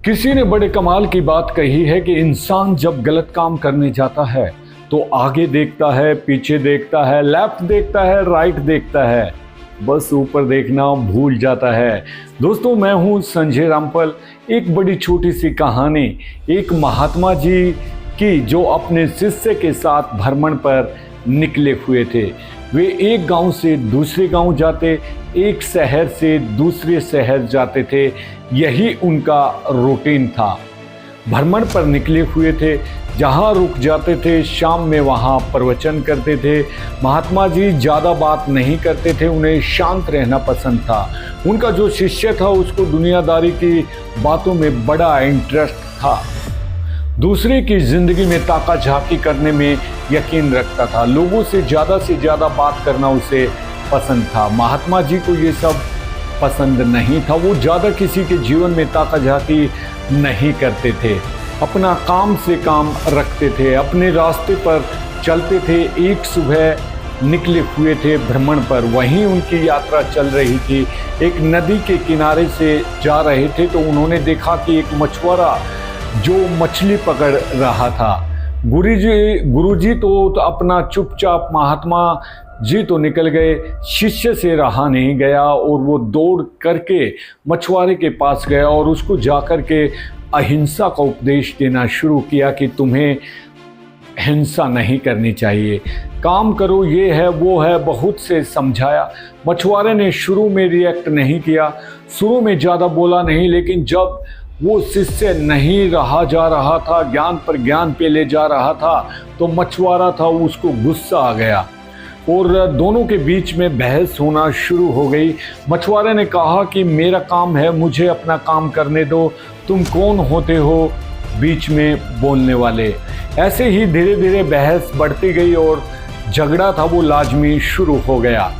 किसी ने बड़े कमाल की बात कही है कि इंसान जब गलत काम करने जाता है तो आगे देखता है, पीछे देखता है, लेफ्ट देखता है, राइट देखता है, बस ऊपर देखना भूल जाता है। दोस्तों, मैं हूं संजय रामपल। एक बड़ी छोटी सी कहानी एक महात्मा जी की जो अपने शिष्य के साथ भ्रमण पर निकले हुए थे। वे एक गांव से दूसरे गांव जाते, एक शहर से दूसरे शहर जाते थे। यही उनका रूटीन था। भ्रमण पर निकले हुए थे, जहां रुक जाते थे शाम में वहां प्रवचन करते थे। महात्मा जी ज़्यादा बात नहीं करते थे, उन्हें शांत रहना पसंद था। उनका जो शिष्य था उसको दुनियादारी की बातों में बड़ा इंटरेस्ट था। दूसरे की ज़िंदगी में ताका झाकी करने में यकीन रखता था। लोगों से ज़्यादा बात करना उसे पसंद था। महात्मा जी को ये सब पसंद नहीं था। वो ज़्यादा किसी के जीवन में ताका झाकी नहीं करते थे। अपना काम से काम रखते थे, अपने रास्ते पर चलते थे। एक सुबह निकले हुए थे भ्रमण पर, वहीं उनकी यात्रा चल रही थी। एक नदी के किनारे से जा रहे थे तो उन्होंने देखा कि एक मछुआरा जो मछली पकड़ रहा था। गुरुजी तो अपना चुपचाप, महात्मा जी तो निकल गए। शिष्य से रहा नहीं गया और वो दौड़ करके मछुआरे के पास गया और उसको जाकर के अहिंसा का उपदेश देना शुरू किया कि तुम्हें हिंसा नहीं करनी चाहिए, काम करो, ये है वो है, बहुत से समझाया। मछुआरे ने शुरू में रिएक्ट नहीं किया, शुरू में ज़्यादा बोला नहीं, लेकिन जब वो शिष्य नहीं रहा जा रहा था, ज्ञान पर ज्ञान पे ले जा रहा था, तो मछुआरा था उसको गुस्सा आ गया और दोनों के बीच में बहस होना शुरू हो गई। मछुआरे ने कहा कि मेरा काम है, मुझे अपना काम करने दो, तुम कौन होते हो बीच में बोलने वाले। ऐसे ही धीरे धीरे बहस बढ़ती गई और झगड़ा था वो लाजमी शुरू हो गया।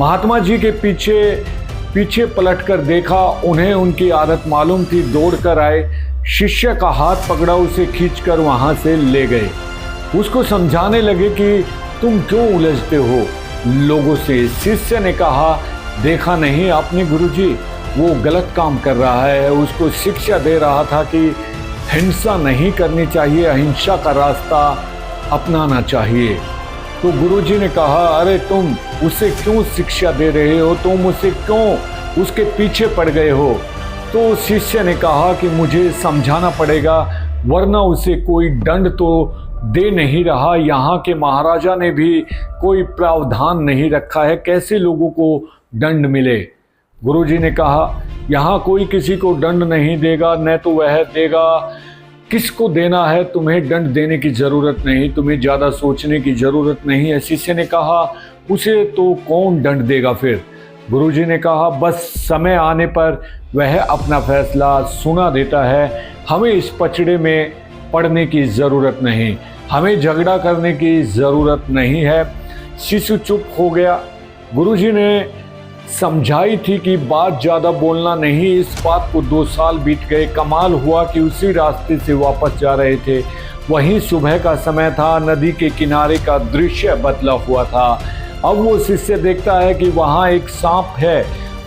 महात्मा जी के पीछे पलटकर देखा, उन्हें उनकी आदत मालूम थी, दौड़ कर आए, शिष्य का हाथ पकड़ा, उसे खींचकर वहां से ले गए। उसको समझाने लगे कि तुम क्यों उलझते हो लोगों से। शिष्य ने कहा, देखा नहीं आपने गुरुजी, वो गलत काम कर रहा है। उसको शिक्षा दे रहा था कि हिंसा नहीं करनी चाहिए, अहिंसा का रास्ता अपनाना चाहिए। तो गुरुजी ने कहा, अरे तुम उसे क्यों शिक्षा दे रहे हो, तुम उसे क्यों उसके पीछे पड़ गए हो। तो शिष्य ने कहा कि मुझे समझाना पड़ेगा, वरना उसे कोई दंड तो दे नहीं रहा। यहाँ के महाराजा ने भी कोई प्रावधान नहीं रखा है, कैसे लोगों को दंड मिले। गुरुजी ने कहा, यहाँ कोई किसी को दंड नहीं देगा, न तो वह देगा, किसको देना है, तुम्हें दंड देने की ज़रूरत नहीं, तुम्हें ज़्यादा सोचने की ज़रूरत नहीं है। शिष्य ने कहा, उसे तो कौन दंड देगा फिर। गुरुजी ने कहा, बस समय आने पर वह अपना फैसला सुना देता है, हमें इस पचड़े में पड़ने की ज़रूरत नहीं, हमें झगड़ा करने की ज़रूरत नहीं है। शिशु चुप हो गया। गुरुजी ने समझाई थी कि बात ज़्यादा बोलना नहीं। इस बात को 2 साल बीत गए। कमाल हुआ कि उसी रास्ते से वापस जा रहे थे। वहीं सुबह का समय था, नदी के किनारे का दृश्य बदला हुआ था। अब वो शिष्य देखता है कि वहाँ एक सांप है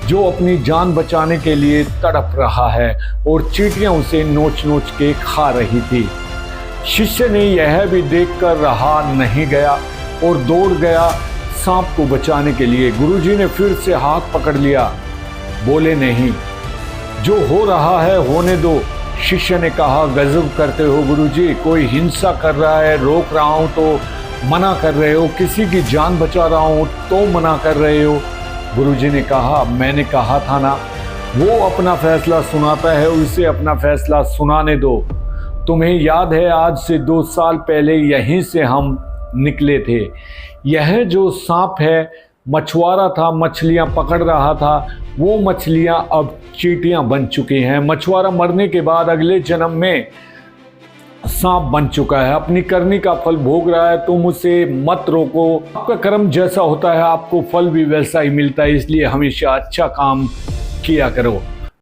जो अपनी जान बचाने के लिए तड़प रहा है और चींटियाँ उसे नोच नोच के खा रही थी। शिष्य ने यह भी देखकर रहा नहीं गया और दौड़ गया सांप को बचाने के लिए। गुरुजी ने फिर से हाथ पकड़ लिया, बोले नहीं, जो हो रहा है होने दो। शिष्य ने कहा, गजब करते हो गुरुजी, कोई हिंसा कर रहा है, रोक रहा हूं तो मना कर रहे हो, किसी की जान बचा रहा हूं तो मना कर रहे हो। गुरुजी ने कहा, मैंने कहा था ना, वो अपना फैसला सुनाता है, उसे अपना फैसला सुनाने दो। तुम्हें याद है, आज से 2 साल पहले यहीं से हम निकले थे। यह जो सांप है, मछुआरा था, मछलियां पकड़ रहा था, वो मछलियां अब चींटियां बन चुकी हैं। मछुआरा मरने के बाद अगले जन्म में सांप बन चुका है, अपनी करनी का फल भोग रहा है। तुम उसे मत रोको, आपका कर्म जैसा होता है आपको फल भी वैसा ही मिलता है, इसलिए हमेशा अच्छा काम किया करो।